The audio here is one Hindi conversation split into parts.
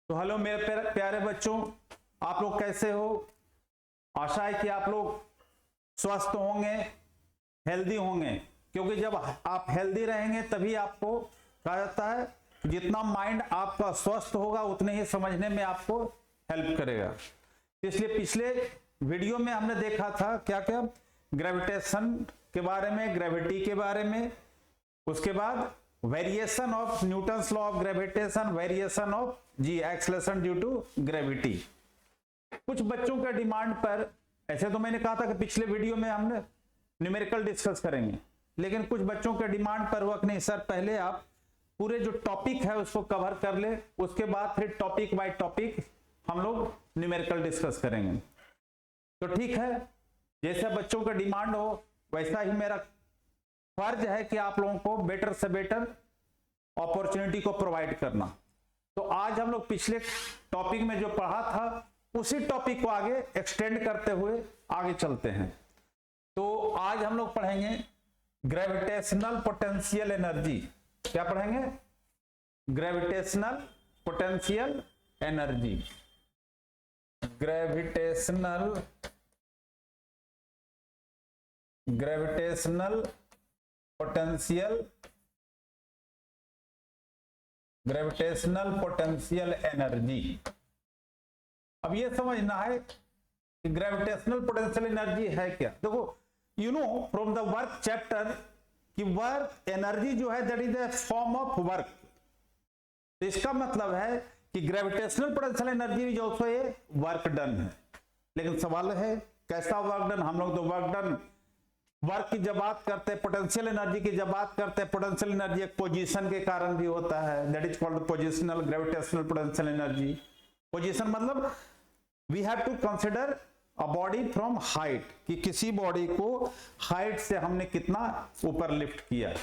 तो हेलो मेरे प्यारे बच्चों, आप लोग कैसे हो? आशा है कि आप लोग स्वस्थ होंगे, हेल्दी होंगे, क्योंकि जब आप हेल्दी रहेंगे तभी आपको कहा जाता है जितना माइंड आपका स्वस्थ होगा उतने ही समझने में आपको हेल्प करेगा। इसलिए पिछले वीडियो में हमने देखा था क्या क्या, ग्रेविटेशन के बारे में, ग्रेविटी के बारे में, उसके बाद variation of Newton's law of gravitation, variation of g acceleration due to gravity. कुछ बच्चों के डिमांड पर, ऐसे तो मैंने कहा था कि पिछले वीडियो में हमने न्यूमेरिकल डिस्कस करेंगे, लेकिन कुछ बच्चों के डिमांड पर हुआ कि नहीं सर पहले आप पूरे जो टॉपिक है उसको कवर कर ले, उसके बाद फिर टॉपिक बाय टॉपिक हम लोग न्यूमेरिकल डिस्कस करेंगे। तो ठीक है, जैसा बच्चों का डिमांड हो वैसा ही मेरा फर्ज है कि आप लोगों को बेटर से बेटर अपॉर्चुनिटी को प्रोवाइड करना। तो आज हम लोग पिछले टॉपिक में जो पढ़ा था उसी टॉपिक को आगे एक्सटेंड करते हुए आगे चलते हैं। तो आज हम लोग पढ़ेंगे ग्रेविटेशनल पोटेंशियल एनर्जी। क्या पढ़ेंगे? Gravitational potential energy. Gravitational potential energy. अब ये समझना है कि ग्रेविटेशनल पोटेंशियल एनर्जी है क्या। देखो, you know from the work chapter कि वर्क एनर्जी जो है that is the form of work. तो इसका मतलब है कि gravitational potential energy is also a work done है। लेकिन सवाल है कैसा वर्क डन? हम लोग तो वर्क की जब बात करते हैं, पोटेंशियल एनर्जी की जब बात करते हैं, पोटेंशियल एनर्जी एक पोजीशन के कारण भी होता है, that is called positional gravitational potential energy. Position मतलब we have to consider a body from height, कि किसी बॉडी को हाइट से हमने कितना ऊपर लिफ्ट किया।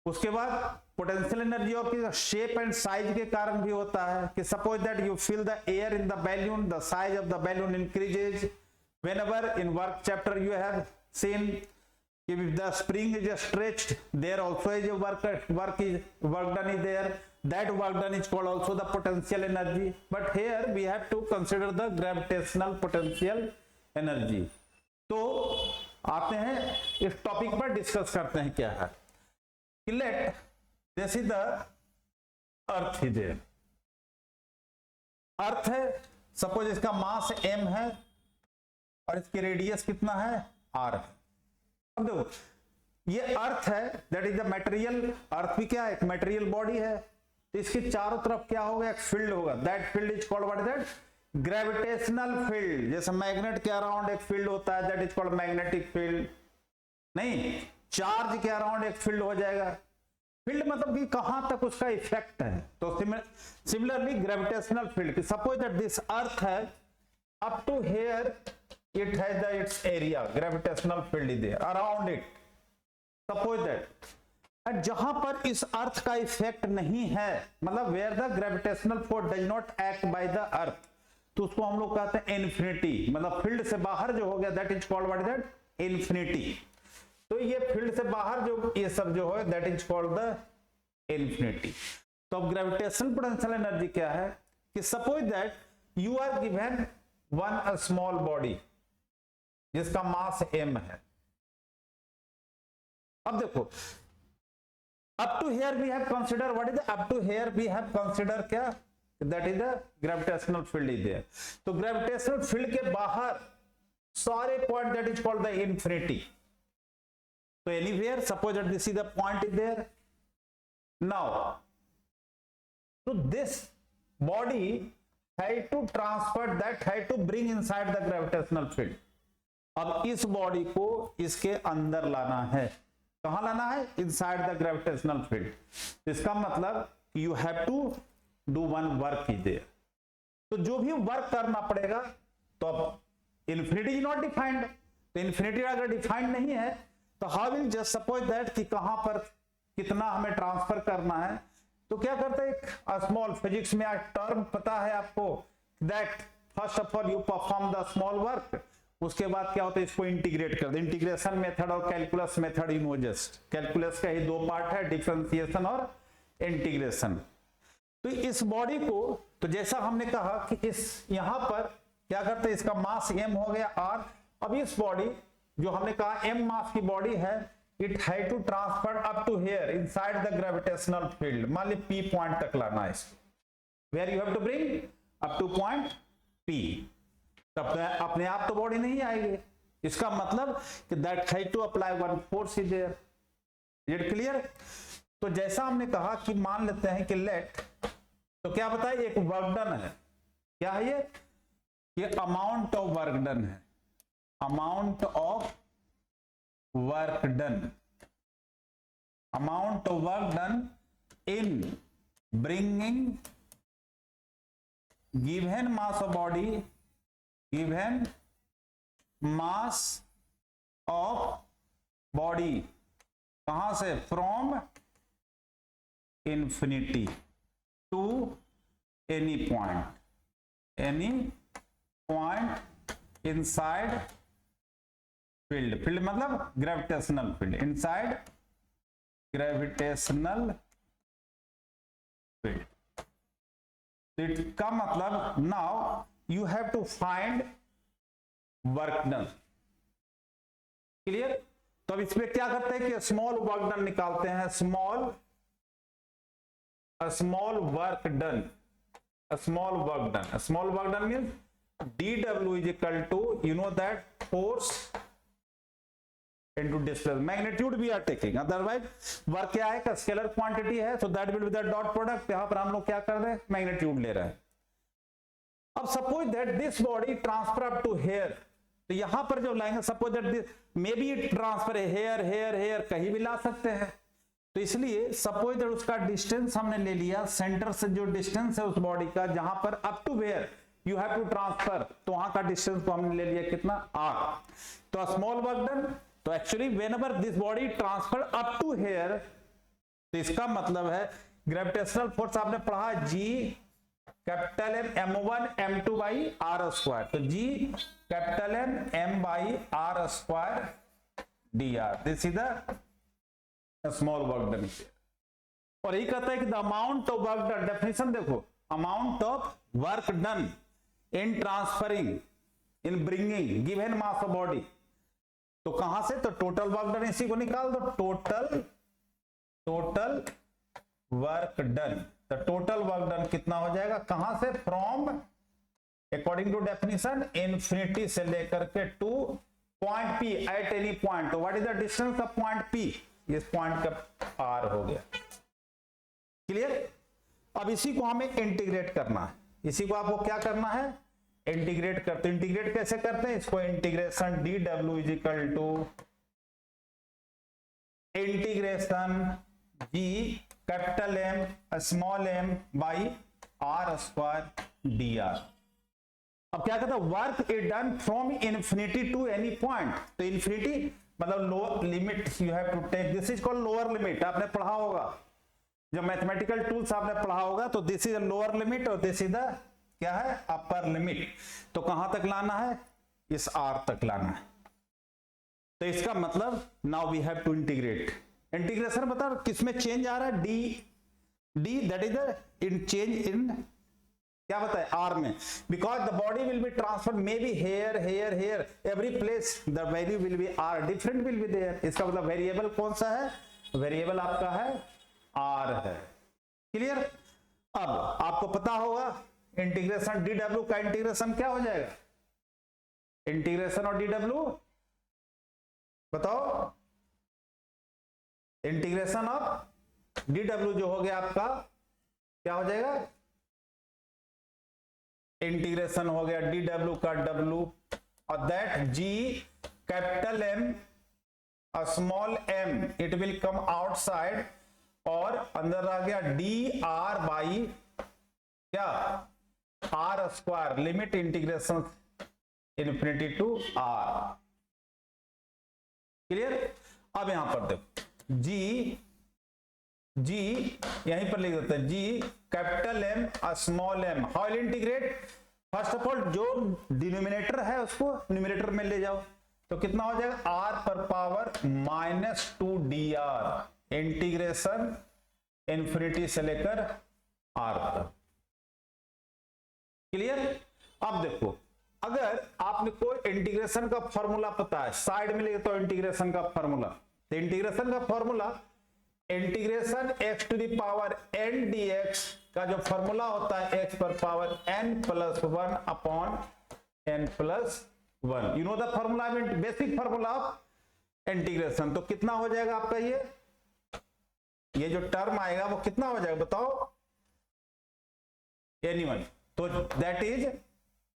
उसके बाद पोटेंशियल एनर्जी और शेप एंड साइज के कारण भी होता है, कि suppose that you fill the air in the balloon, the size of the balloon increases. whenever in work chapter you have seen if the spring is stretched, there also is a work done is there, that work done is called also the potential energy. But here we have to consider the gravitational potential energy. तो आते हैं इस टॉपिक पर, डिस्कस करते हैं क्या है। Let this is the earth is there. Earth है, सपोज इसका मास m है और इसकी रेडियस कितना है r है। अब देखो ये अर्थ है, दैट इज द मटेरियल। अर्थ भी क्या है? एक मटेरियल बॉडी है। तो इसके चारों तरफ क्या होगा? एक फील्ड होगा, that field is called what is that? Gravitational field. जैसे मैग्नेट के अराउंड एक फील्ड होता है, that is called magnetic field. नहीं, चार्ज के अराउंड एक फील्ड हो जाएगा। फील्ड मतलब कि कहां तक उसका इफेक्ट है। तो similarly gravitational field, suppose that this earth है up to here, it has its area, gravitational field is there around it, suppose that। and जहां पर इस अर्थ का इफेक्ट नहीं है, मतलब where the gravitational force does not act by the earth, तो उसको हम लोग कहते हैं इन्फिनिटी। मतलब फील्ड से बाहर जो हो गया, that is called what is that? Infinity. तो ये फील्ड से बाहर जो ये सब जो है, that is called the infinity. तो अब ग्रेविटेशनल पोटेंशियल एनर्जी क्या है कि suppose that you are given one small body जिसका मास m है। अब देखो, up to here we have consider what is up to here we have consider क्या? That is the gravitational field is there. तो ग्रेविटेशनल फील्ड के बाहर सारे point, that is called the infinity. तो anywhere, suppose that this is the point is there. Now तो this body had to transfer, that had to bring inside the gravitational field. अब इस बॉडी को इसके अंदर लाना है। कहां लाना है? Inside the gravitational field. इसका मतलब you have to do one work is there. तो जो भी वर्क करना पड़ेगा, तो अब इन्फिनिटी इज नॉट डिफाइंड। तो इन्फिनिटी अगर डिफाइंड नहीं है तो how will just suppose that कि कहां पर कितना हमें ट्रांसफर करना है। तो क्या करते हैं, एक स्मॉल फिजिक्स में आज टर्म पता है आपको, that first of all you perform the small work, उसके बाद क्या होता है, इसको इंटीग्रेट कर दे। इंटीग्रेशन मेथड और calculus method, you know just calculus का ही दो पार्ट है, डिफरेंशिएशन और इंटीग्रेशन। तो इस बॉडी को तो जैसा हमने कहा कि इस यहां पर क्या करते हैं, इसका मास m हो गया r। अब इस बॉडी जो हमने कहा m मास की बॉडी है, it have to transfer up to here inside the gravitational field. मान ली p पॉइंट तक लाना है इसको, where you have to bring up to point p। तब अपने आप तो बॉडी नहीं आएगी, इसका मतलब कि that have to apply one force is there. Is it clear? तो जैसा हमने कहा कि मान लेते हैं कि लेट, तो क्या बताए, एक वर्क डन है। क्या है ये अमाउंट ऑफ वर्क डन है, amount of work done, amount of work done in bringing given mass of body, given mass of body, कहां से, from infinity to any point inside field, field मतलब gravitational field, inside gravitational field. इसका मतलब now you have to find work done. Clear? तो अब इसमें क्या करते हैं कि स्मॉल वर्क डन निकालते हैं, small work done, small work done, small work done means dw is equal to, you know that, force into distance, magnitude we are taking, otherwise work क्या है, स्केलर क्वांटिटी है, so that will be the dot product। यहां पर हम लोग क्या कर रहे हैं, मैग्नीट्यूड ले रहे हैं। अब suppose that this body transfer up to here, तो यहां पर जो लाएंगे, suppose that this may be transfer here here here, कहीं भी ला सकते हैं। तो इसलिए सपोज दैट उसका डिस्टेंस हमने ले लिया, सेंटर से जो डिस्टेंस है उस बॉडी का, जहां पर up to where you have to transfer, तो वहां का डिस्टेंस को हमने ले लिया कितना, r। तो स्मॉल वर्क डन, तो actually whenever this body transfer up to here, तो इसका मतलब है ग्रेविटेशनल फोर्स आपने पढ़ा G capital M m1 m2 by r square, तो G capital M by r square dr, this is the small work done. और यही कहता है कि the amount of work done, definition देखो, amount of work done in transferring, in bringing given mass of body, तो कहां से, तो टोटल वर्क डन, इसी को निकाल दो, टोटल वर्क डन। तो टोटल वर्क डन कितना हो जाएगा, कहां से, from according to definition infinity से लेकर के to point P at any point. तो what is the distance of point P, इस पॉइंट का r हो गया। क्लियर? अब इसी को हमें इंटीग्रेट करना है, इसी को आपको क्या करना है, इंटीग्रेट करते। इंटीग्रेट कैसे करते हैं इसको, integration dw is equal to integration G capital M small m by r square dr। अब क्या कहता है, work is done from infinity to any point. तो इंफिनिटी मतलब lower limit you have to take, this is called lower limit. आपने पढ़ा होगा जब मैथमेटिकल टूल्स आपने पढ़ा होगा, तो this is a lower limit और दिस इज द क्या है, अपर लिमिट। तो कहां तक लाना है, इस r तक लाना है। तो इसका मतलब now we have to integrate. Integration बता किसमें चेंज आ रहा है, d that is the in change in क्या बताए, r में, because the body will be transfer may be here here here, every place the value will be r, different will be there. इसका मतलब वेरिएबल कौन सा है, वेरिएबल आपका है r है। क्लियर? अब आपको पता होगा इंटीग्रेशन dw का इंटीग्रेशन क्या हो जाएगा, इंटीग्रेशन और dw बताओ, इंटीग्रेशन ऑफ dw जो हो गया आपका क्या हो जाएगा, इंटीग्रेशन हो गया dw का w और that G capital M small m, it will come outside और अंदर आ गया dr बाई क्या r square, limit integration infinity to r। Clear? अब यहां पर देखो G यहीं पर लिख देते हैं G capital M small m, how will integrate, first of all जो डिनोमिनेटर है उसको न्यूमरेटर में ले जाओ, तो कितना हो जाएगा, r पर पावर -2dr, इंटीग्रेशन इंफिनिटी से लेकर r तक। क्लियर। अब देखो, अगर आपने कोई इंटीग्रेशन का फॉर्मूला पता है, साइड में लिखे तो इंटीग्रेशन का फॉर्मूला, तो इंटीग्रेशन का formula integration x to the power n dx का जो फॉर्मूला होता है x पर power n plus 1 upon n plus 1, you know the formula, I mean basic formula of integration. तो कितना हो जाएगा आपका ये जो टर्म आएगा वो कितना हो जाएगा बताओ, एनीवन। तो दैट इज,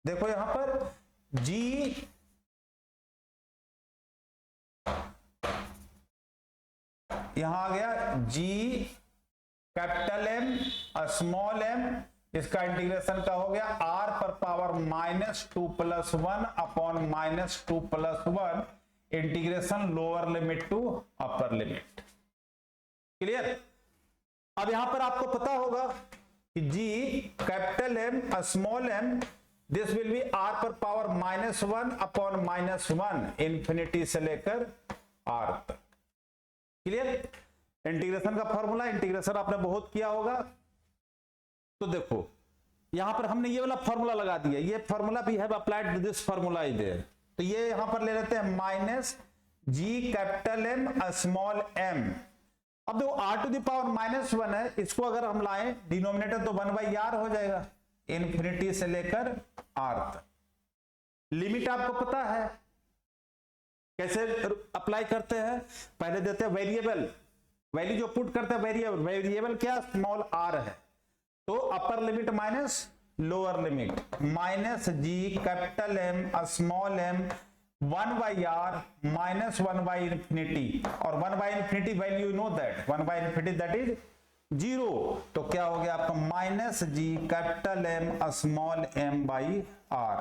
देखो यहां पर g यहां आ गया g capital M small m, इसका इंटीग्रेशन का हो गया r पर power -2 + 1 upon -2 + 1 integration lower limit to upper limit. Clear. अब यहां पर आपको पता होगा कि g capital M small m, this will be r पर पावर -1 अपॉन -1 इंफिनिटी से लेकर r तक। क्लियर। इंटीग्रेशन का फॉर्मूला, इंटीग्रेशन आपने बहुत किया होगा। तो देखो यहां पर हमने ये वाला फॉर्मूला लगा दिया, ये फॉर्मूला भी have applied this formula is there. तो ये यहां पर ले लेते हैं -g capital M small m। अब देखो r टू द पावर -1 है, इसको अगर हम लाएं डिनोमिनेटर तो 1/r हो जाएगा, इंफिनिटी से लेकर r तक। लिमिट आपको पता है कैसे अप्लाई करते हैं, पहले देते हैं वेरिएबल, वैल्यू जो पुट करते हैं वेरिएबल, वेरिएबल क्या स्मॉल r है, तो upper limit minus lower limit -g capital M small m 1/r -1/इंफिनिटी, और 1/इंफिनिटी वैल्यू यू नो दैट 1/इंफिनिटी दैट इज 0। तो क्या हो गया आपका -g capital M small m/r।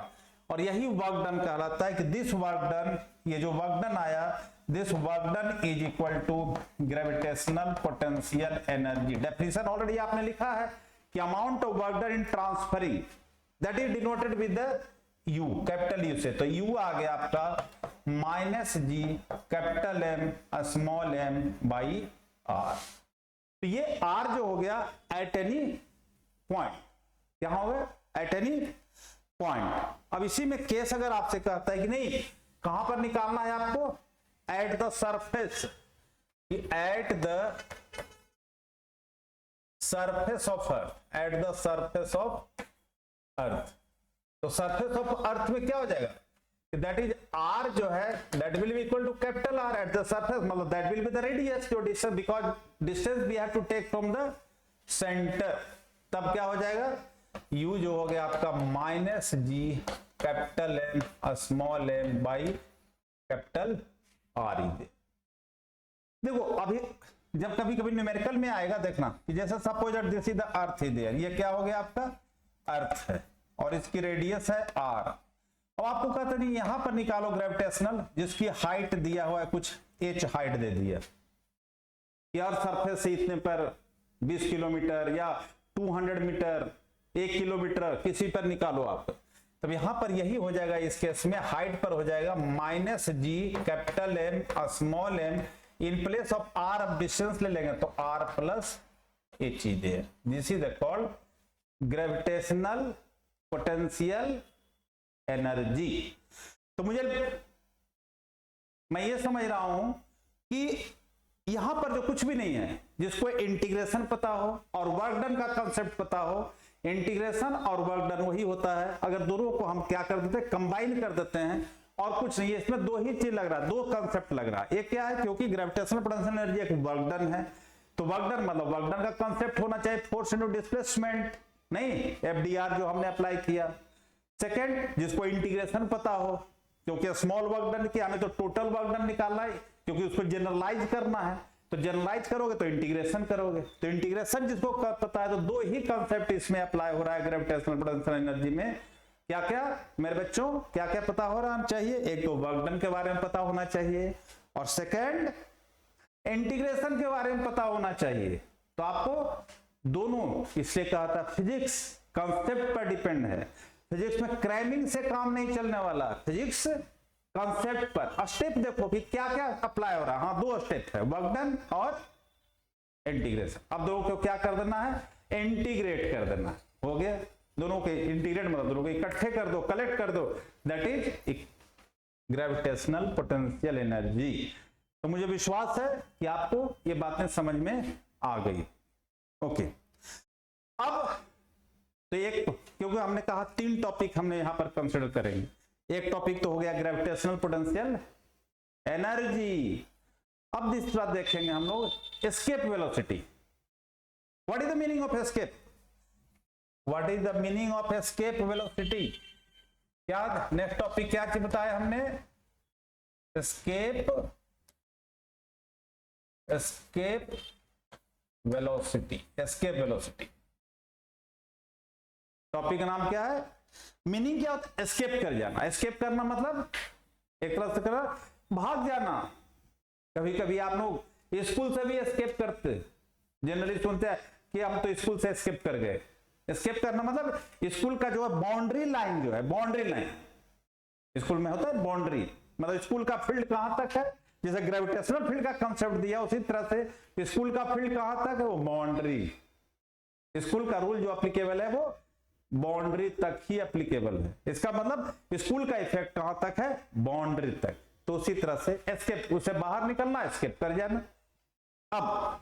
और यही वर्क डन कहलाता है कि दिस वर्क डन, ये जो वर्क डन आया, this work done is equal to gravitational potential energy. Definition already आपने लिखा है कि amount of work done in transferring that is denoted with the u, capital U से। तो u आ गया आपका -g capital M small m/r। तो ये r जो हो गया एट एनी पॉइंट, क्या हो गया एट एनी पॉइंट। अब इसी में केस अगर आपसे कहता है कि नहीं कहां पर निकालना है आपको, eight the surface, eight the surface of earth, eight the surface of earth. तो सरफेस ऑफ अर्थ में क्या हो जाएगा, दैट इज r जो है that will be equal to capital R at the surface, मतलब that will be the radius, जो distance, because distance we have to take from the centre. तब क्या हो जाएगा, u जो हो गया आपका -g capital M small m capital R। देखो अभी जब कभी कभी न्यूमेरिकल में आएगा देखना कि जैसे suppose this is the earth ही देयर, ये क्या हो गया आपका अर्थ है और इसकी रेडियस है r। अब आपको कहते नहीं यहां पर निकालो ग्रेविटेशनल, जिसकी हाइट दिया हुआ है कुछ h हाइट दे दिया कि अर्थ सरफेस से इतने पर 20 किलोमीटर या 200 मीटर 1 किलोमीटर किसी पर निकालो आप। तब यहां पर यही हो जाएगा, इस केस में हाइट पर हो जाएगा -g capital M small m, in place of r अब डिस्टेंस ले लेंगे तो r plus h there. This is called gravitational potential energy. तो मैं ये समझ रहा हूं कि यहां पर जो कुछ भी नहीं है, जिसको इंटीग्रेशन पता हो और वर्क डन का कंसेप्ट पता हो, इंटीग्रेशन और वर्क डन वही होता है। अगर दोनों को हम क्या कर देते हैं, कंबाइन कर देते हैं, और कुछ नहीं है इसमें, दो ही चीज लग रहा है, दो कंसेप्ट लग रहा है। एक क्या है, क्योंकि ग्रेविटेशनल पोटेंशियल एनर्जी एक वर्क डन है, तो वर्क डन मतलब वर्क डन का कंसेप्ट होना चाहिए फोर्स इनटू डिस्प्लेसमेंट, नहीं FDR जो हमने अप्लाई किया। सेकेंड, जिसको इंटीग्रेशन पता हो, क्योंकि स्मॉल वर्क डन किया, हमें तो टोटल वर्क डन निकालना है, क्योंकि उसको जनरलाइज करना है, तो जनरलाइज करोगे तो इंटीग्रेशन करोगे। तो इंटीग्रेशन जिसको पता है, तो दो ही कंसेप्ट इसमें अप्लाई हो रहा है ग्रेविटेशनल पोटेंशियल एनर्जी में। क्या क्या मेरे बच्चों, क्या क्या पता होना चाहिए, एक तो वर्क डन के बारे में पता होना चाहिए, और सेकेंड इंटीग्रेशन के बारे में पता होना चाहिए। तो आपको दोनों, इससे कहा था फिजिक्स कंसेप्ट पर डिपेंड है, फिजिक्स में क्रैमिंग से काम नहीं चलने वाला, फिजिक्स कंसेप्ट पर। स्टेप देखो कि क्या क्या अप्लाई हो रहा है। हाँ, दो स्टेप है, वर्क डन और इंटीग्रेशन। अब दोनों को क्या कर देना है, इंटीग्रेट कर देना, हो गया। दोनों के इंटीग्रेट मतलब दोनों को इकट्ठे कर दो, कलेक्ट कर दो, that is gravitational potential energy. तो मुझे विश्वास है कि आपको ये बातें समझ में आ गई। ओके, अब तो एक, क्योंकि हमने कहा 3 टॉपिक हमने यहां पर कंसिडर करेंगे। एक टॉपिक तो हो गया ग्रेविटेशनल पोटेंशियल एनर्जी। अब दूसरा देखेंगे हम लोग escape velocity. What is the meaning of escape? What is the meaning of escape velocity? क्या नेक्स्ट टॉपिक क्या चीज बताया हमने? Escape velocity. Escape velocity topic का नाम क्या है? मीनिंग क्या होता है? एस्केप कर जाना। एस्केप करना मतलब एक तरह से करना, भाग जाना। कभी कभी आप लोग स्कूल से भी एस्केप करते, जनरली सुनते हैं कि हम तो स्कूल से एस्केप कर गए। एस्केप करना मतलब स्कूल का जो है बाउंड्री लाइन, जो है बाउंड्री लाइन स्कूल में होता है बाउंड्री, मतलब स्कूल का फील्ड कहां तक है, जैसे ग्रेविटेशनल फील्ड का कंसेप्ट दिया उसी तरह से स्कूल का फील्ड कहां तक है, वो बाउंड्री। स्कूल का रूल जो एप्लीकेबल है वो बाउंड्री तक ही एप्लीकेबल है। इसका मतलब स्कूल का इफेक्ट कहां तक है? बाउंड्री तक। तो उसी तरह से एस्केप, उसे बाहर निकलना, एस्केप कर जाना। अब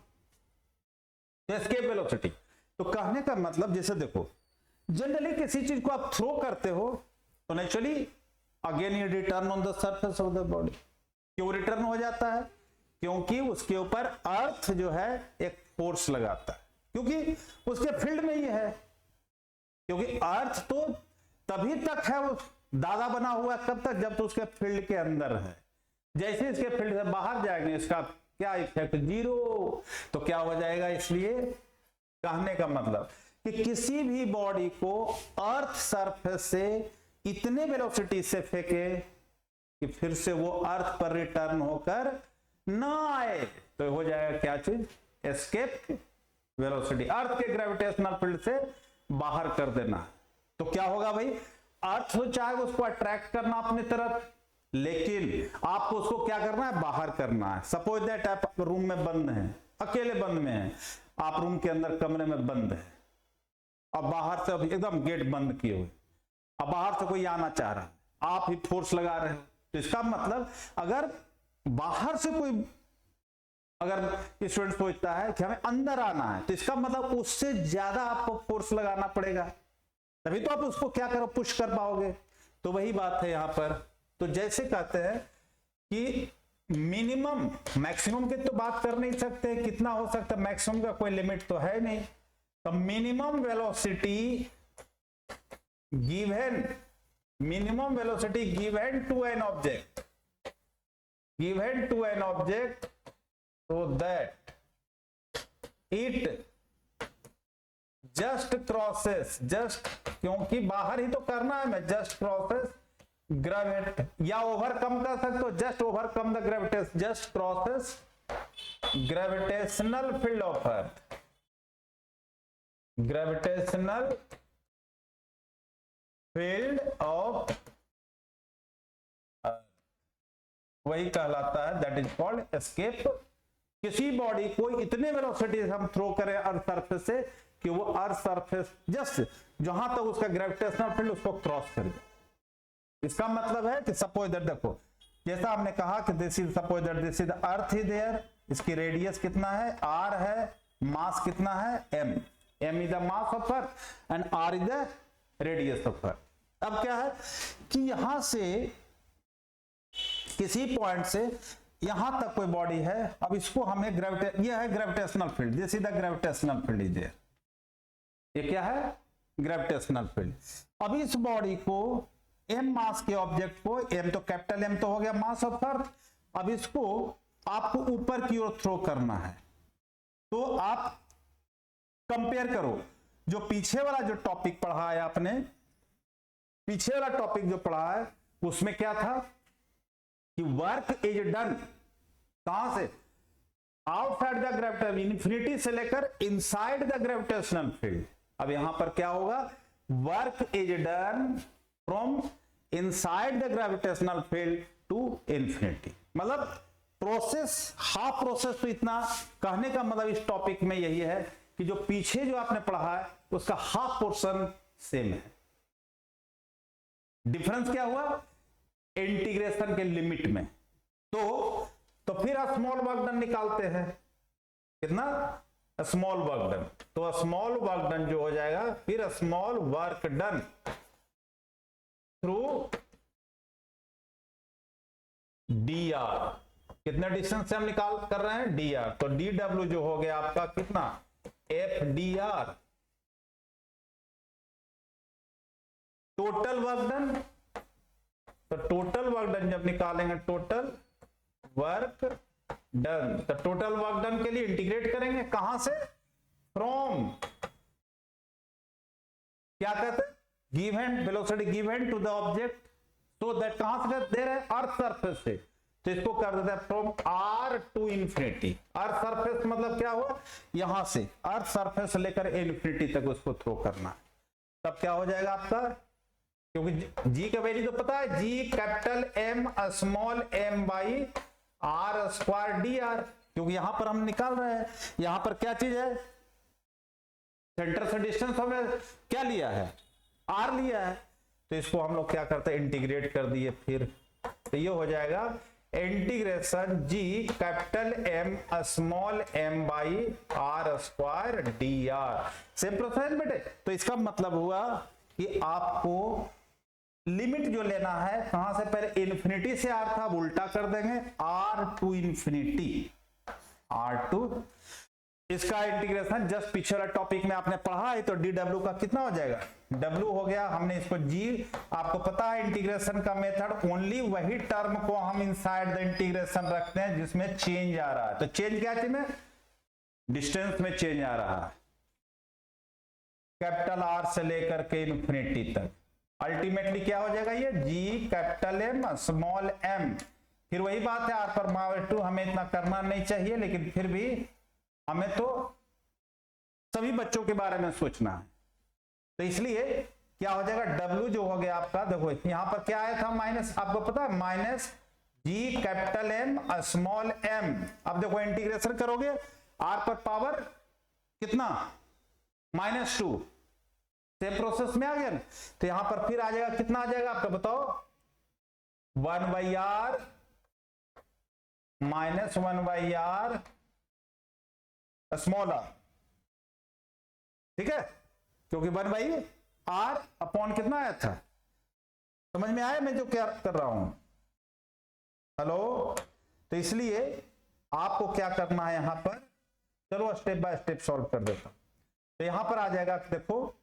एस्केप वेलोसिटी तो कहने का मतलब, जैसे देखो जनरली किसी चीज को आप थ्रो करते हो तो नेचुरली अगेन ये return on the surface of the body. क्यों रिटर्न हो जाता है? क्योंकि उसके ऊपर अर्थ जो है एक फोर्स लगाता है, क्योंकि उसके फील्ड में ही है। क्योंकि अर्थ तो तभी तक है वो दादा बना हुआ है, कब तक? जब तो उसके फील्ड के अंदर है। जैसे इसके फील्ड से बाहर जाएंगे इसका क्या इफेक्ट? जीरो। तो क्या हो जाएगा? इसलिए कहने का मतलब कि किसी भी बॉडी को अर्थ सरफेस से इतने वेलोसिटी से फेंके कि फिर से वो अर्थ पर रिटर्न होकर ना आए, तो हो जाएगा क्या चीज? Escape velocity. अर्थ के ग्रेविटेशनल फील्ड से बाहर कर देना। तो क्या होगा भाई? अर्थ तो चाहे उसको अट्रैक्ट करना अपनी तरफ, लेकिन आपको उसको क्या करना है? बाहर करना है। सपोज दैट आप रूम में बंद हैं, अकेले बंद में हैं, आप रूम के अंदर कमरे में बंद है, अब बाहर से एकदम गेट बंद किए हुए, अब बाहर से कोई आना चाह रहा है, आप ही फोर्स लगा रहे हो। तो इसका मतलब अगर बाहर से कोई, अगर स्टूडेंट सोचता है कि हमें अंदर आना है, तो इसका मतलब उससे ज्यादा आपको फोर्स लगाना पड़ेगा, तभी तो आप उसको क्या करो? पुश कर पाओगे। तो वही बात है यहां पर। तो जैसे कहते हैं कि मिनिमम, मैक्सिमम की तो बात कर नहीं सकते, कितना हो सकता है, मैक्सिमम का कोई लिमिट तो है नहीं। तो minimum velocity given, minimum velocity given to an object, given to an object so that it just crosses, just क्योंकि बाहर ही तो करना है, मैं just crosses ग्रेविट, या ओवरकम कर सकते हो, just overcome the gravitation, just crosses gravitational field of earth, gravitational field of earth, वही कहलाता है, that is called escape। किसी बॉडी को इतने वेलोसिटी से हम थ्रो करें अर्थ सरफेस से कि वो अर्थ सरफेस जस्ट जहां तक उसका ग्रेविटेशनल फील्ड उसको क्रॉस कर जाए। इसका मतलब है कि सपोज दैट, देखो जैसा हमने कहा कि this is, suppose that this is the earth is there, इसकी रेडियस कितना है? r है, मास कितना है? m, m is the mass of earth and r is the radius of earth. अब क्या है कि यहां से किसी पॉइंट से यहां तक कोई बॉडी है, अब इसको हमें ये है gravitational field, this is the gravitational field is there, ये क्या है? Gravitational field. अब इस बॉडी को, m मास के ऑब्जेक्ट को, m तो कैपिटल M तो हो गया मास ऑफ अर्थ, अब इसको आपको ऊपर की ओर थ्रो करना है। तो आप कंपेयर करो, जो पीछे वाला जो टॉपिक पढ़ा है आपने, पीछे वाला टॉपिक जो पढ़ा है उसमें क्या था कि वर्क इज डन कहां से? आउटसाइड द ग्रेविटेशन, इन्फिनिटी से लेकर इनसाइड द ग्रेविटेशनल फील्ड। अब यहां पर क्या होगा? Work is done from inside the gravitational field to infinity. मतलब प्रोसेस, हाफ प्रोसेस। तो इतना कहने का मतलब इस टॉपिक में यही है कि जो पीछे जो आपने पढ़ा है उसका हाफ पोर्शन सेम है। डिफरेंस क्या हुआ? इंटीग्रेशन के लिमिट में। तो फिर स्मॉल वर्क डन निकालते हैं। कितना? Small work done. तो स्मॉल वर्क डन जो हो जाएगा, फिर small work done through D R. कितने डिस्टेंस से हम निकाल कर रहे हैं? D R. तो डी डब्ल्यू जो हो गया आपका कितना? F D R. Total work done. तो टोटल वर्क डन जब निकालेंगे, टोटल वर्क डन, तो टोटल वर्क डन के लिए इंटीग्रेट करेंगे कहां से? फ्रॉम, क्या कहते हैं? Given velocity given to the object, तो दैट कहां से दे रहे हैं? अर्थ सरफेस से। तो इसको कर देते हैं from r to infinity. Earth surface मतलब क्या हुआ? यहां से अर्थ सरफेस से लेकर इंफिनिटी तक उसको थ्रो करना। तब क्या हो जाएगा आपका? क्योंकि जी का वैल्यू तो पता है, G capital M small M by are square D R. क्योंकि यहां पर हम निकाल रहे हैं, यहां पर क्या चीज है? सेंटर से डिस्टेंस हमें क्या लिया है? आर लिया है। तो इसको हम लोग क्या करते हैं? इंटीग्रेट कर दिए। फिर तो ये हो जाएगा integration g capital M small M by are square D r. Same process बेटे। तो इसका मतलब हुआ कि आपको लिमिट जो लेना है कहां से? पहले इन्फिनिटी से आर था, अब उल्टा कर देंगे, r to infinity, r to. इसका इंटीग्रेशन जस्ट पिछले टॉपिक में आपने पढ़ा है। तो डी डब्ल्यू का कितना हो जाएगा? डब्ल्यू हो गया, हमने इसको जी, आपको पता है इंटीग्रेशन का मेथड, ओनली वही टर्म को हम इनसाइड द इंटीग्रेशन रखते हैं जिसमें चेंज आ रहा है। तो चेंज क्या चीज में? डिस्टेंस में चेंज आ रहा है, कैपिटल आर से लेकर के इन्फिनिटी तक। अल्टीमेटली क्या हो जाएगा? ये जी कैपिटल एम स्मॉल एम। फिर वही बात है, आर पर पावर 2 हमें इतना करना नहीं चाहिए, लेकिन फिर भी हमें तो सभी बच्चों के बारे में सोचना है। तो इसलिए क्या हो जाएगा? डब्ल्यू जो हो गया आपका, देखो यहां पर क्या आया था? माइनस, आपको पता है minus G capital M small M. अब देखो इंटीग्रेशन करोगे, आर पर पावर कितना? -2। सेम प्रोसेस में आ गया ना। तो यहां पर फिर आ जाएगा, कितना आ जाएगा आपका बताओ? 1/r minus 1/r small are. ठीक है, क्योंकि 1/r अपॉन कितना आया था? समझ में आया मैं जो क्या कर रहा हूं? हेलो। तो इसलिए आपको क्या करना है यहां पर? चलो स्टेप बाय स्टेप सॉल्व कर देता हूं। तो यहां पर आ जाएगा, देखो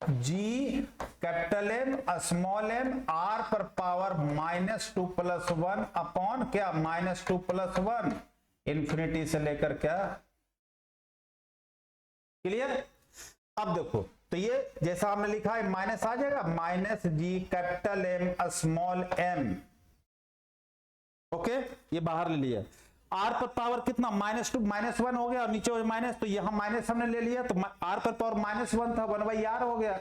G capital M small M R पर पावर -2 + 1 अपॉन क्या? -2 + 1 इंफिनिटी से लेकर क्या? क्लियर? अब देखो, तो ये जैसा हमने लिखा है माइनस आ जाएगा, minus G capital M small M. Okay, ये बाहर ले लिया। आर पर पावर कितना? -2 -1 हो गया, और नीचे माइनस, तो यहां माइनस हमने ले लिया, तो आर पर पावर -1 था, 1/r हो गया।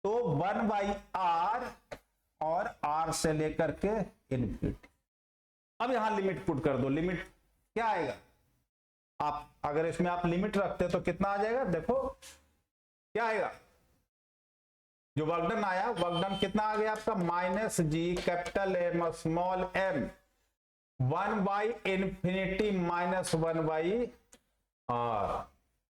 तो 1/r और r से लेकर के इनफिनिटी। अब यहां लिमिट पुट कर दो। लिमिट क्या आएगा? आप अगर इसमें आप लिमिट रखते तो कितना आ जाएगा? देखो क्या आएगा? जो वर्कडन आया, वर्कडन कितना आ गया आपका? -g capital M small m 1/∞ -1/r।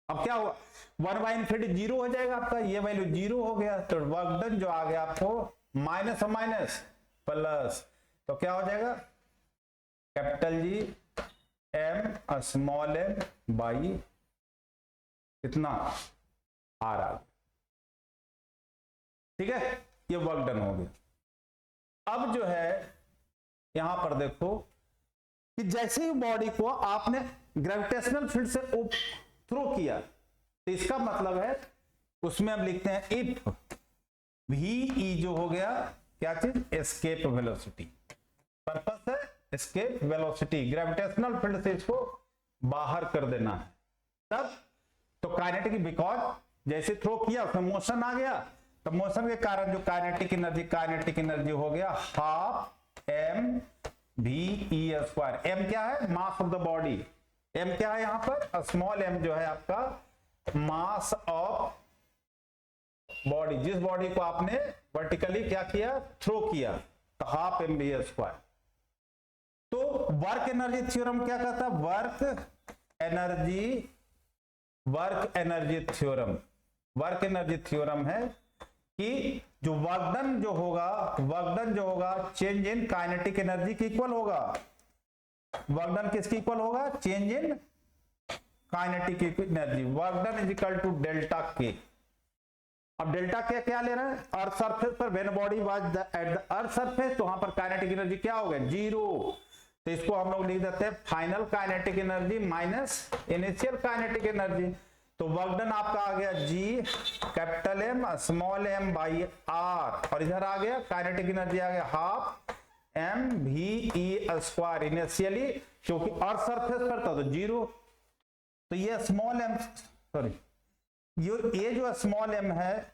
अब क्या हुआ? 1/∞ 0 हो जाएगा आपका, ये वैल्यू 0 हो गया। तो वर्कडन जो आ गया आपको माइनस माइनस प्लस, तो क्या हो जाएगा? Capital g m small M by कितना? आर आ। ठीक है, ये वर्क डन हो गया। अब जो है यहां पर देखो कि जैसे ही बॉडी को आपने ग्रेविटेशनल फील्ड से थ्रो किया, तो इसका मतलब है उसमें हम लिखते हैं इफ वी जो हो गया क्या चीज? Escape velocity. पर्पस है एस्केप वेलोसिटी, ग्रेविटेशनल फील्ड से इसको बाहर कर देना है। तब तो काइनेटिक, बिकॉज जैसे थ्रो किया उसमें मोशन आ गया, तो मोशन के कारण जो काइनेटिक एनर्जी हो गया half m v e square. M क्या है? Mass of the body. M क्या है यहां पर? स्मॉल एम जो है आपका मास ऑफ बॉडी, जिस बॉडी को आपने वर्टिकली क्या किया, थ्रो किया, तो हाफ mv²। तो वर्क एनर्जी थ्योरम क्या कहता है, वर्क एनर्जी थ्योरम है कि जो वर्क डन जो होगा चेंज इन काइनेटिक एनर्जी के इक्वल होगा। वर्क डन किसके इक्वल होगा, change in kinetic energy. Work done is equal to delta k. अब डेल्टा के क्या ले रहा है, अर्थ सरफेस पर when body was at the earth surface, तो वहां पर काइनेटिक एनर्जी क्या हो गया, 0। तो इसको हम लोग लिख देते हैं final kinetic energy minus initial kinetic energy. तो वर्क डन आपका आ गया G capital M small m by R, और इधर आ गया काइनेटिक एनर्जी आ गया हाफ mv² इनिशियली, क्योंकि अर्थ सरफेस पर था तो 0। तो ये स्मॉल m, सॉरी ये जो स्मॉल m है,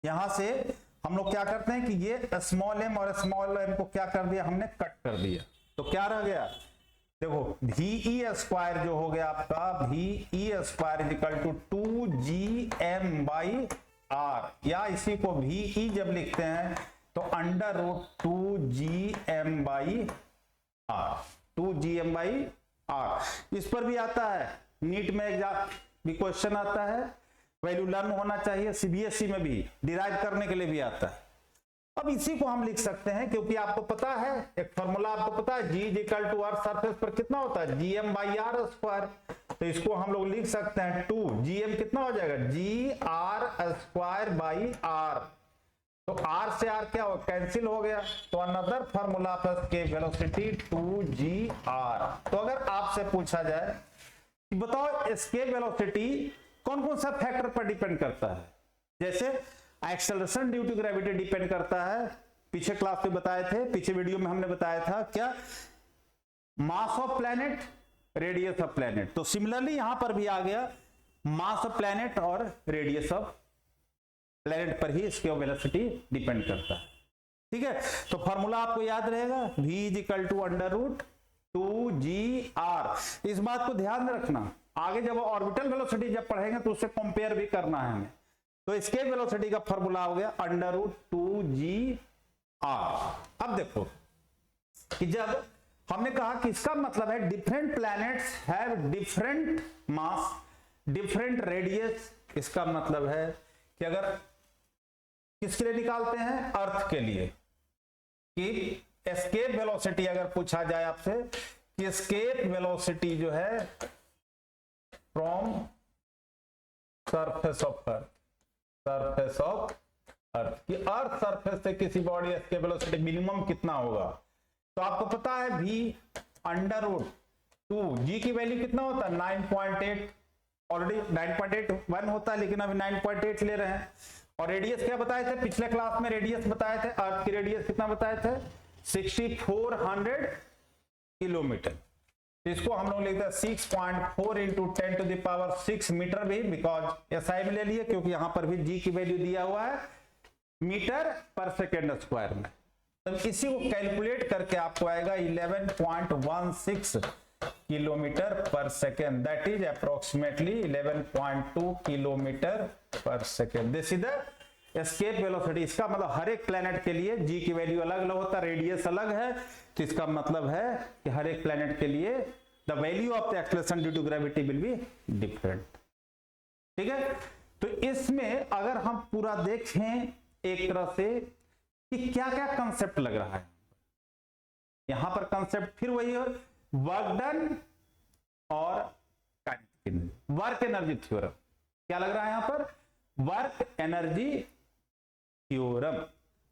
यहां से हम लोग क्या करते हैं कि ये स्मॉल m और स्मॉल m को क्या कर दिया, हमने कट कर दिया। तो क्या रह गया, देखो VE² जो हो गया आपका, VE² is equal to 2gm/r, या इसी को VE जब लिखते हैं तो √2gm/r, 2gm/r। इस पर भी आता है, नीट में भी क्वेश्चन आता है, वैल्यू लर्न होना चाहिए, CBSE में भी डिराइव करने के लिए भी आता है। अब इसी को हम लिख सकते हैं, क्योंकि आपको पता है एक फॉर्मूला, आपको पता है G is equal to earth surface पर कितना होता है, gm/r²। तो इसको हम लोग लिख सकते हैं 2gm कितना हो जाएगा, gr²/r। तो r से r क्या हो, कैंसिल हो गया। तो अनदर फॉर्मूला प्लस के वेलोसिटी 2gr। तो अगर आपसे पूछा जाए कि बताओ एस्केप वेलोसिटी कौन कौन सा फैक्टर पर डिपेंड करता है, जैसे acceleration due to gravity depend करता है, पीछे क्लास में बताए थे, पीछे वीडियो में हमने बताया था क्या, मास of planet, radius of planet. तो सिमिलरली यहां पर भी आ गया, मास ऑफ प्लैनेट और रेडियस ऑफ प्लैनेट पर ही इसके वेलोसिटी डिपेंड करता है। ठीक है, तो फॉर्मूला आपको याद रहेगा, v is equal to √2gr। इस बात को ध्यान रखना, आगे जब ऑर्बिटल वेलोसिटी जब पढ़ेंगे तो उससे कंपेयर भी करना है हमें। तो एस्केप वेलोसिटी का फॉर्मूला हो गया √2gr। अब देखो कि जब हमने कहा कि इसका मतलब है different planets have different mass, different radius, इसका मतलब है कि अगर किसके लिए निकालते हैं, अर्थ के लिए, कि एस्केप वेलोसिटी अगर पूछा जाए आपसे कि एस्केप वेलोसिटी जो है from surface of earth, surface of earth, कि अर्थ सरफेस से किसी बॉडी एस्केप वेलोसिटी मिनिमम कितना होगा, तो आपको पता है v√2, g की वैल्यू कितना होता है 9.8, ऑलरेडी 9.81 होता है, लेकिन अभी 9.8 ले रहे हैं। और रेडियस क्या बताए थे पिछले क्लास में, रेडियस बताए थे, अर्थ की रेडियस कितना बताए थे 6400 किलोमीटर। इसको हम लोग लिखते हैं 6.4 इंटू 10⁻⁶ मीटर भी, बिकॉज SI में ले लिए, क्योंकि यहां पर भी g की वैल्यू दिया हुआ है मीटर पर सेकेंड स्क्वायर में। तो इसी को कैलकुलेट करके आपको आएगा 11.16 kilometre per second, that is approximately 11.2 kilometre per second. This is the escape velocity. इसका मतलब हर एक प्लैनेट के लिए g की वैल्यू अलग अलग होता है, रेडियस अलग है, तो इसका मतलब है कि हर एक प्लैनेट के लिए the value of the acceleration due to gravity will be different. ठीक है, तो इसमें अगर हम पूरा देखें एक तरह से कि क्या क्या कंसेप्ट लग रहा है, यहां पर कंसेप्ट फिर वही है, वर्क डन और वर्क एनर्जी थ्योरम। क्या लग रहा है यहां पर, वर्क एनर्जी थ्योरम,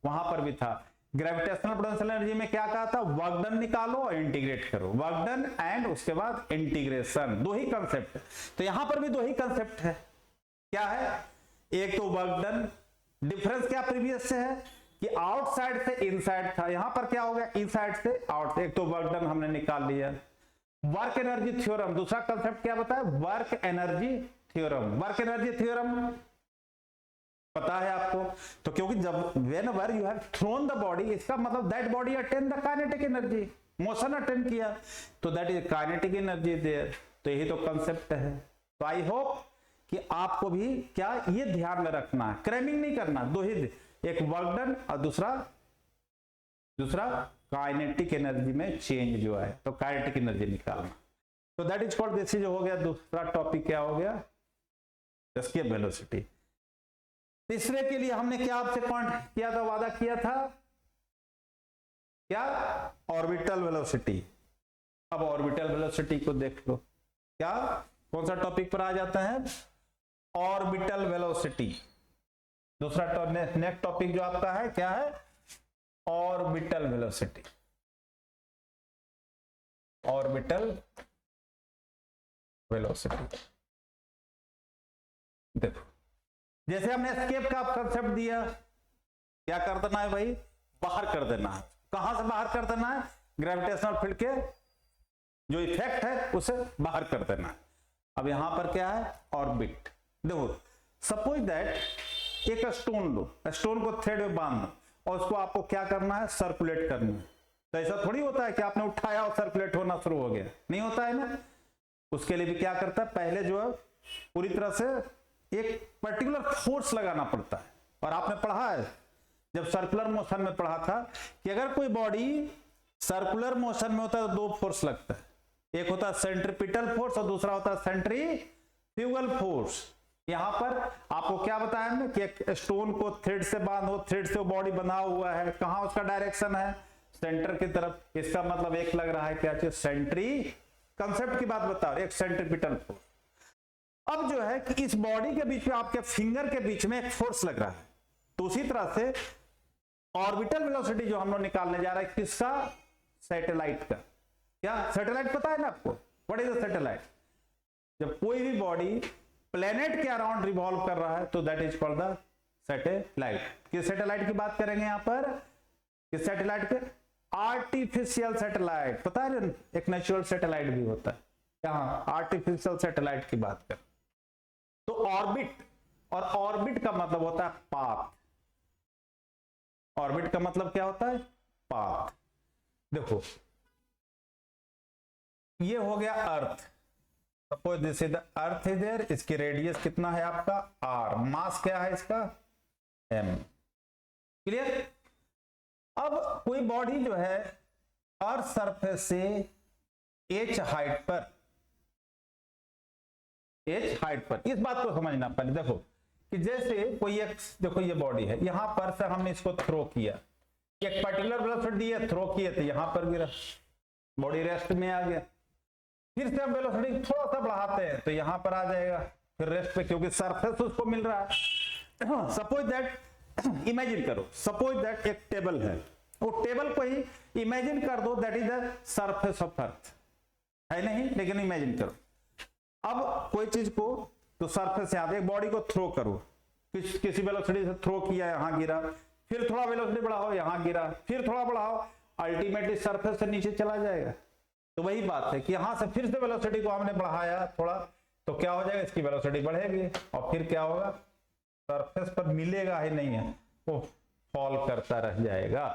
वहां पर भी था। ग्रेविटेशनल पोटेंशियल एनर्जी में क्या कहा था, वर्क डन निकालो और इंटीग्रेट करो, वर्क डन एंड उसके बाद इंटीग्रेशन, दो ही कंसेप्ट। तो यहां पर भी दो ही कंसेप्ट है, क्या है, एक तो वर्क डन, डिफरेंस क्या प्रीवियस से है कि आउटसाइड से इनसाइड था, यहां पर क्या हो गया इनसाइड से आउट, एक तो वर्क डन हमने निकाल लिया। वर्क एनर्जी थ्योरम, दूसरा कंसेप्ट क्या बताया, work energy theorem. Work energy theorem पता है आपको, तो क्योंकि जब whenever you have thrown the body, इसका मतलब that body attain the kinetic energy, motion attain किया, तो that is kinetic energy there. तो यही तो कंसेप्ट है। तो आई होप कि आपको भी क्या ये ध्यान में रखना है, क्रैमिंग नहीं करना, दो ही, एक वर्क डन और दूसरा काइनेटिक एनर्जी में चेंज जो है, तो काइनेटिक एनर्जी निकालना। तो that is called, this is हो गया दूसरा टॉपिक, क्या हो गया, एस्केप वेलोसिटी। तीसरे के लिए हमने क्या आपसे किया था, वादा किया था, क्या, ऑर्बिटल वेलोसिटी। अब ऑर्बिटल वेलोसिटी को देख लो, क्या, कौन सा टॉपिक पर आ जाता है, ऑर्बिटल वेलोसिटी। दूसरा नेक्स्ट टॉपिक जो आपका है क्या है, ऑर्बिटल वेलोसिटी। ऑर्बिटल वेलोसिटी देखो, जैसे हमने एस्केप का कंसेप्ट दिया, क्या कर देना है भाई, बाहर कर देना है। कहां से बाहर कर देना है, ग्रेविटेशनल फील्ड के जो इफेक्ट है उसे बाहर कर देना है। अब यहां पर क्या है, ऑर्बिट। देखो सपोज दैट एक स्टोन लो, स्टोन को थ्रेड में बांध दो और उसको आपको क्या करना है, सर्कुलेट करना है। तो ऐसा थोड़ी होता है कि आपने उठाया और सर्कुलेट होना शुरू हो गया, नहीं होता है ना। उसके लिए भी क्या करता है, पहले जो है पूरी तरह से एक पर्टिकुलर फोर्स लगाना पड़ता है। और आपने पढ़ा है जब सर्कुलर मोशन में पढ़ा था कि अगर कोई बॉडी सर्कुलर मोशन में होता है तो दो फोर्स लगता है, एक होता है सेंट्रीपिटल फोर्स और दूसरा होता है सेंट्रीफ्यूगल फोर्स। यहां पर आपको क्या बताया हमने कि एक स्टोन को थ्रेड से बांधो, थ्रेड से वो बॉडी बना हुआ है, कहां उसका डायरेक्शन है, सेंटर की तरफ। इसका मतलब एक लग रहा है क्या चीज, सेंट्री, कंसेप्ट की बात बता रहे, एक सेंट्रीपिटल फोर्स। अब जो है कि इस बॉडी के बीच में, आपके फिंगर के बीच में एक फोर्स लग रहा है। तो उसी तरह से ऑर्बिटल वेलोसिटी जो हम लोग निकालने जा रहे हैं, किसका, सैटेलाइट का। क्या सैटेलाइट पता है ना आपको, व्हाट इज द सैटेलाइट। जब कोई भी बॉडी प्लेनेट के अराउंड रिवॉल्व कर रहा है तो that is called the satellite. किस सैटेलाइट की बात करेंगे यहां पर, किस सैटेलाइट के, आर्टिफिशियल सैटेलाइट। पता है एक नेचुरल सैटेलाइट भी होता है, यहां आर्टिफिशियल सैटेलाइट की बात करें तो ऑर्बिट, और ऑर्बिट का मतलब होता है पाथ। ऑर्बिट का मतलब क्या होता है, पाथ। देखो ये हो गया earth, suppose this is the earth is there, इसकी रेडियस कितना है आपका, आर, मास क्या है इसका, एम। क्लियर। अब कोई बॉडी जो है अर्थ सरफेस से एच हाइट पर, एच हाइट पर, इस बात को समझना पहले। देखो कि जैसे कोई एक, देखो ये बॉडी है, यहां पर से हमने इसको थ्रो किया, एक पर्टिकुलर वेलोसिटी है, थ्रो किए थे, यहां पर गिरा, बॉडी रेस्ट में आ गया। फिर से हम वेलोसिटी थोड़ा सा बढ़ाते हैं तो यहां पर आ जाएगा, फिर रेस्ट पे, क्योंकि सरफेस उसको मिल रहा है। सपोज दैट, इमेजिन करो, सपोज दैट एक टेबल है, वो टेबल को ही इमेजिन कर दो that is the surface of earth, है नहीं, लेकिन इमेजिन करो। अब कोई चीज को तो सरफेस से आप एक बॉडी को थ्रो करो, किसी वेलोसिटी से थ्रो किया, यहां गिरा, फिर थोड़ा वेलोसिटी बढ़ाओ, यहां गिरा, फिर थोड़ा बढ़ाओ, अल्टीमेटली सरफेस से नीचे चला जाएगा। तो वही बात है कि यहां से फिर से वेलोसिटी को हमने बढ़ाया थोड़ा, तो क्या हो जाएगा, इसकी वेलोसिटी बढ़ेगी और फिर क्या होगा, सरफेस पर मिलेगा ही नहीं है, वो फॉल करता रह जाएगा।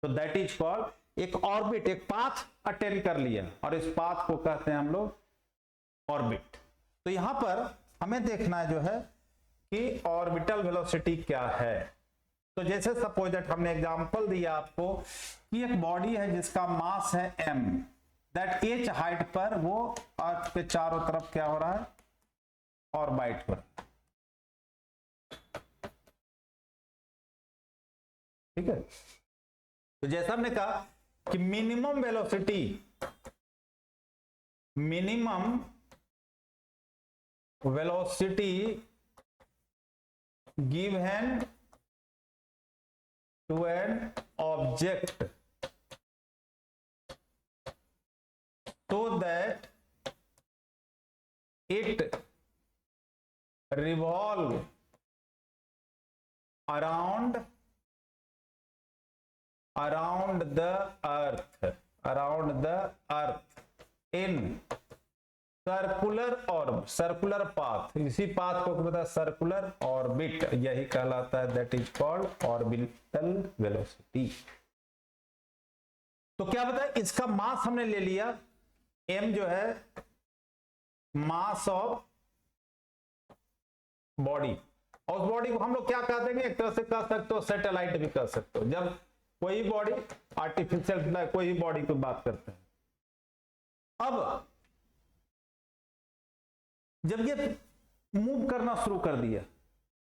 तो दैट इज कॉल्ड एक ऑर्बिट, एक पाथ अटेन कर लिया, और इस पाथ को कहते हैं हम लोग ऑर्बिट। तो यहां पर हमें देखना है जो है कि ऑर्बिटल वेलोसिटी क्या है। तो जैसे सपोज दैट हमने एग्जांपल दिया आपको कि एक बॉडी है जिसका मास है m, दैट एच हाइट पर वो अर्थ के चारों तरफ क्या हो रहा है, ऑर्बिट पर, ठीक है। तो जैसा हमने कहा कि minimum velocity, minimum velocity given to an object so that it revolve around the earth in circular path, इसी पाथ को बताया सर्कुलर ऑर्बिट, यही कहलाता है, that is called orbital velocity. तो क्या बताए, इसका मास हमने ले लिया, m जो है मास ऑफ बॉडी, और उस बॉडी को हम लोग क्या कह देंगे, एक तरह से कह सकते हो सैटेलाइट भी कह सकते हो, जब कोई बॉडी आर्टिफिशियल कोई भी बॉडी की बात करते हैं। अब जब ये मूव करना शुरू कर दिया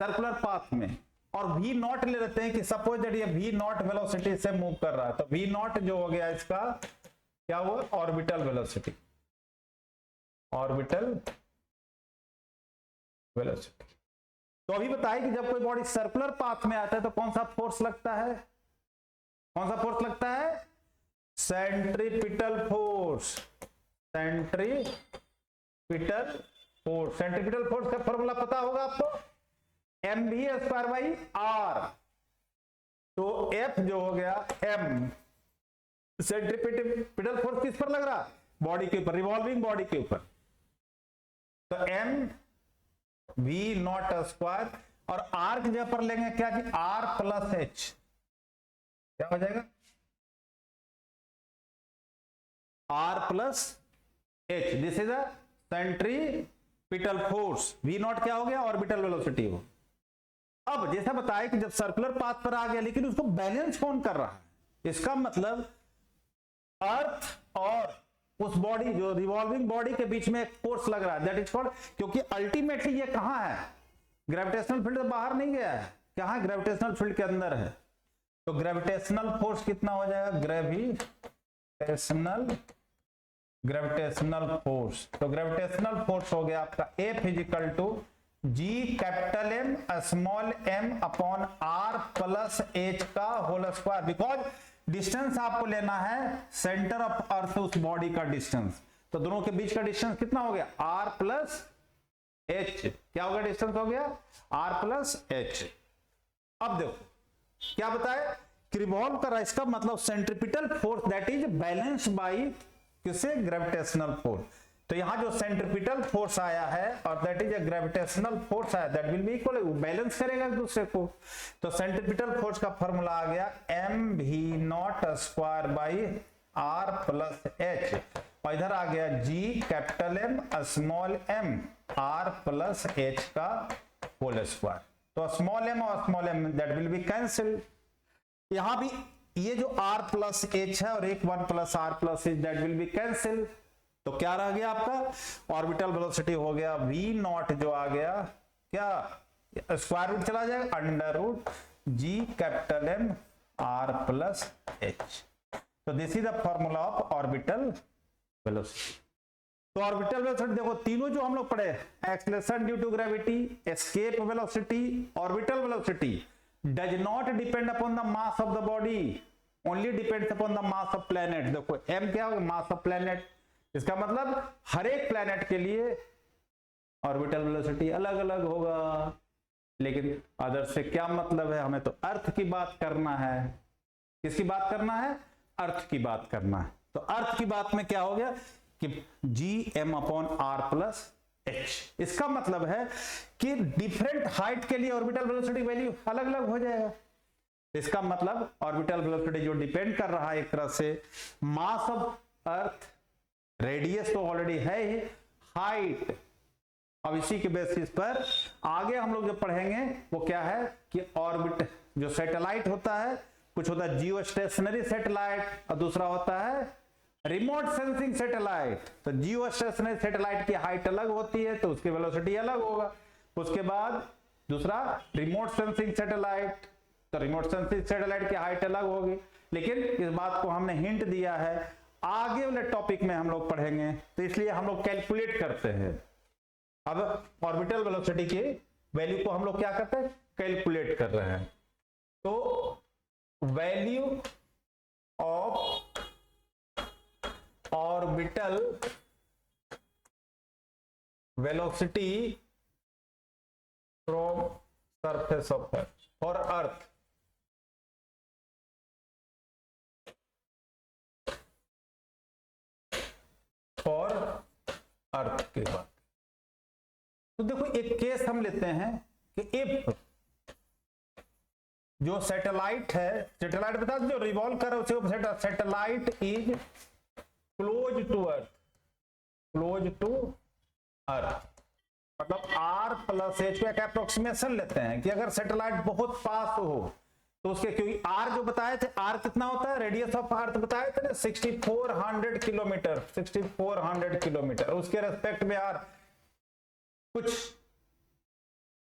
सर्कुलर पाथ में, और v नॉट ले लेते हैं कि सपोज दैट ये v नॉट वेलोसिटी से मूव कर रहा है, तो v नॉट जो हो गया इसका क्या हुआ, ऑर्बिटल वेलोसिटी, ऑर्बिटल वेलोसिटी। तो अभी बताइए कि जब कोई बॉडी सर्कुलर पाथ में आता है तो कौन सा फोर्स लगता है, कौन सा फोर्स लगता है, centripetal force, centripetal force. Centripetal force का फॉर्मूला पता होगा आपको, mv²/r। तो F जो हो गया m, सेंट्रीपिटल फोर्स किस पर लग रहा, बॉडी के ऊपर, रिवॉल्विंग बॉडी के ऊपर, तो m v0², और r की जगह पर लेंगे क्या कि r + h, क्या हो जाएगा, r + h। This is a centripetal force, v0 क्या हो गया, ऑर्बिटल वेलोसिटी हो। अब जैसा बताया कि जब सर्कुलर पाथ पर आ गया, लेकिन उसको बैलेंस कौन कर रहा है, इसका मतलब अर्थ और उस बॉडी जो रिवॉल्विंग बॉडी के बीच में एक फोर्स लग रहा है, दैट इज कॉल्ड, क्योंकि अल्टीमेटली ये कहां है, ग्रेविटेशनल फील्ड से बाहर नहीं गया है, कहां, ग्रेविटेशनल फील्ड के अंदर है। तो ग्रेविटेशनल फोर्स कितना हो जाएगा, ग्रेविटेशनल फोर्स, तो ग्रेविटेशनल फोर्स हो गया आपका F = G capital M small m upon R + h का होल स्क्वायर, बिकॉज डिस्टेंस आपको लेना है सेंटर ऑफ अर्थ उस बॉडी का डिस्टेंस, तो दोनों के बीच का डिस्टेंस कितना हो गया, R + h, क्या हो गया, डिस्टेंस हो गया R + h। अब देखो क्या बताए कि रिवॉल्व कर रहा है, इसका मतलब centripetal force that is balanced by किससे, ग्रेविटेशनल फोर्स। तो यहां जो सेंट्रीपिटल फोर्स आया है और that is a gravitational force आया, that will be equal, balance करेगा एक दूसरे को। तो सेंट्रीपिटल फोर्स का फॉर्मूला आ गया mv0² r + h, और इधर आ गया G capital M small m r + h का होल स्क्वायर। तो स्मॉल m और small m that will B cancel. यहां भी ये जो r + h है और एक 1 + r + h that will B cancel. तो क्या रह गया आपका, ऑर्बिटल वेलोसिटी हो गया v0 जो आ गया, क्या स्क्वायर रूट चला जाएगा, √G capital M r + h। तो this is the formula of orbital velocity. तो ऑर्बिटल वेलोसिटी देखो, तीनों जो हम लोग पढ़े, acceleration due to gravity, escape velocity, orbital velocity, does not depend upon the mass of the body, only depends upon the mass of planet. देखो m क्या होगा, मास ऑफ प्लैनेट, इसका मतलब हर एक प्लैनेट के लिए ऑर्बिटल वेलोसिटी अलग अलग होगा, लेकिन अदर से क्या मतलब है, हमें तो अर्थ की बात करना है। किसकी बात करना है, अर्थ की बात करना है। तो अर्थ की बात में क्या हो गया कि Gm/r + h, इसका मतलब है कि डिफरेंट हाइट के लिए ऑर्बिटल वेलोसिटी वैल्यू अलग अलग हो जाएगा। इसका मतलब ऑर्बिटल वेलोसिटी जो डिपेंड कर रहा है एक तरह से मास ऑफ अर्थ, रेडियस तो ऑलरेडी है ही, हाइट। अब इसी के बेसिस पर आगे हम लोग जो पढ़ेंगे वो क्या है कि ऑर्बिट जो सैटेलाइट होता है, कुछ होता है जियो स्टेशनरी सैटेलाइट और दूसरा होता है रिमोट सेंसिंग सैटेलाइट। तो जियो स्टेशनरी सैटेलाइट की हाइट अलग होती है तो उसकी वेलोसिटी अलग होगा। उसके बाद दूसरा रिमोट सेंसिंग सैटेलाइट, तो रिमोट सेंसिंग सैटेलाइट की हाइट अलग होगी। लेकिन इस बात को हमने हिंट दिया है, आगे वाले टॉपिक में हम लोग पढ़ेंगे, तो इसलिए हम लोग कैलकुलेट करते हैं। अब ऑर्बिटल वेलोसिटी की वैल्यू को हम लोग क्या करते हैं, कैलकुलेट कर रहे हैं। तो value of orbital velocity from surface of earth और अर्थ, और अर्थ के बाद। तो देखो एक केस हम लेते हैं कि इफ जो सैटेलाइट है, सैटेलाइट बता दो जो रिवॉल्व कर रहा है उसे satellite is close to earth, close to earth, मतलब आर प्लस एच को एक अप्रोक्सीमेशन लेते हैं कि अगर सैटेलाइट बहुत पास हो तो उसके, क्योंकि आर जो बताए थे, आर कितना होता है, रेडियस ऑफ अर्थ बताए थे ना 6400 किलोमीटर, 6400 किलोमीटर, उसके रेस्पेक्ट में आर कुछ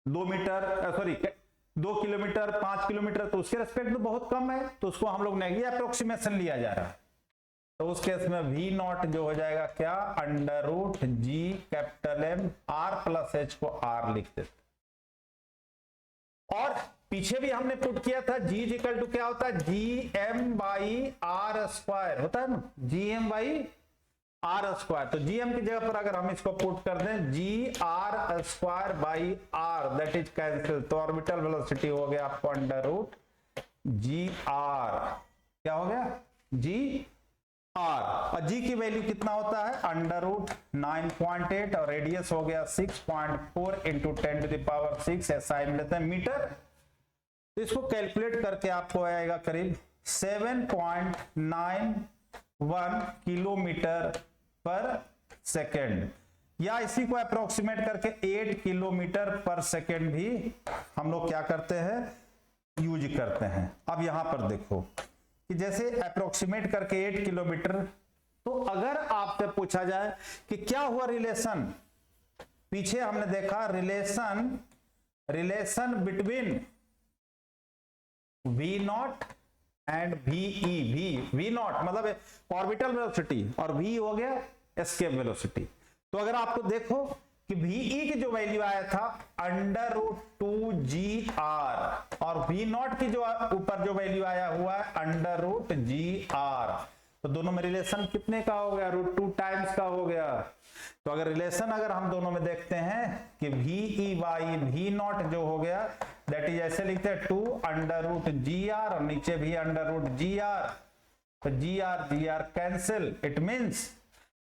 2 मीटर, सॉरी 2 किलोमीटर, 5 किलोमीटर, तो उसके रेस्पेक्ट में बहुत कम है, तो उसको हम लोग ने ये अप्रोक्सीमेशन लिया जा रहा है। तो उस केस में वी नॉट जो हो जाएगा क्या, under root G capital M R plus H को आर लिख देते। और पीछे भी हमने पुट किया था जी इक्वल टू क्या होता है, g m by are square होता है ना, g m by are square. तो जी एम की जगह पर अगर हम इसको पुट कर दें G R square by R, that is cancel, तो ऑर्बिटल वेलोसिटी हो गया आपको अंडर रूट जी आर, क्या हो गया जी आर, और जी की वैल्यू कितना होता है अंडर रूट 9.8 और रेडियस हो गया 6.4 इंटू 10 टू द पावर 6, ऐसा हम लेते हैं मीटर। तो इसको कैलकुलेट करके आपको आएगा करीब 7.91 किलोमीटर पर सेकेंड, या इसी को अप्रोक्सीमेट करके 8 किलोमीटर पर सेकेंड भी हम लोग क्या करते हैं, यूज करते हैं। अब यहां पर देखो कि जैसे अप्रोक्सीमेट करके 8 किलोमीटर, तो अगर आपसे पूछा जाए कि क्या हुआ रिलेशन, पीछे हमने देखा relation between v not and v v not मतलब ऑर्बिटल वेलोसिटी और वी हो गया एस्केप वेलोसिटी। तो अगर आपको देखो कि वीई की जो वैल्यू आया था अंडर रूट 2 जी आर, और वी नॉट की जो ऊपर जो वैल्यू आया हुआ है अंडर रूट जी आर, तो दोनों में रिलेशन कितने का हो गया, रूट 2 टाइम्स का हो गया। तो अगर रिलेशन अगर हम दोनों में देखते हैं कि वी बाई वी नॉट जो हो गया, दैट इज ऐसे लिखते हैं 2 अंडर रूट जी आर और नीचे भी अंडर रूट जी आर, तो G R cancel, it means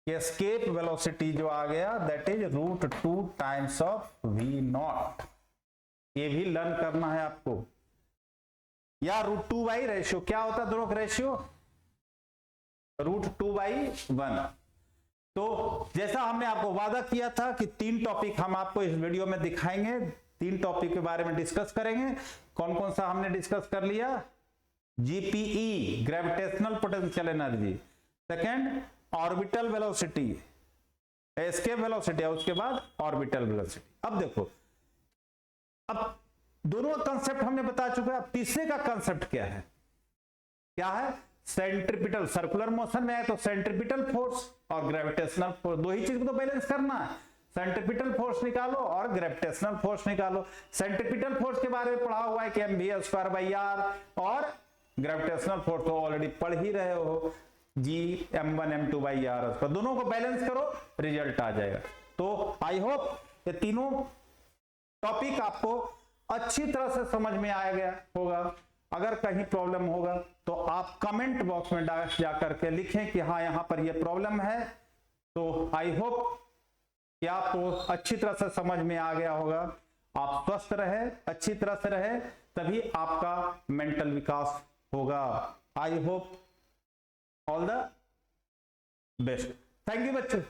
escape velocity जो आ गया that is root 2 times of V naught. ये भी लर्न करना है आपको, या रूट 2 बाई रेशियो, क्या होता है दोनों का रेशियो, रूट 2 बाई 1। तो जैसा हमने आपको वादा किया था कि 3 टॉपिक हम आपको इस वीडियो में दिखाएंगे, 3 टॉपिक के बारे में डिस्कस करेंगे। कौन कौन सा हमने डिस्कस कर लिया, GPE gravitational potential energy, second orbital velocity, escape velocity, उसके बाद ऑर्बिटल वेलोसिटी। अब देखो, अब दोनों का कंसेप्ट हमने बता चुके हैं, अब तीसरे का कंसेप्ट क्या है, क्या है, सेंट्रीपिटल, सर्कुलर मोशन में है तो सेंट्रीपिटल फोर्स और ग्रेविटेशनल फोर्स, दो ही चीज को तो बैलेंस करना है, सेंट्रीपिटल फोर्स निकालो और ग्रेविटेशनल फोर्स निकालो। सेंट्रीपिटल फोर्स के बारे में पढ़ा हुआ है कि mv स्क्वायर बाई आर, और ग्रेविटेशनल फोर्स तो ऑलरेडी पढ़ ही रहे हो, जी m1 m2 बाई आर, दोनों को बैलेंस करो रिजल्ट आ जाएगा। तो आई होप ये तीनों टॉपिक आपको अच्छी तरह से समझ में आ गया होगा। अगर कहीं प्रॉब्लम होगा तो आप कमेंट बॉक्स में जा करके लिखें कि हाँ यहाँ पर ये प्रॉब्लम है। तो आई होप कि आपको अच्छी तरह से समझ में आ गया होगा। आप स्वस्थ रहे, अच्छी तरह से रहे, तभी आपका मेंटल विकास होगा। I hope all the best. Thank you बच्चों।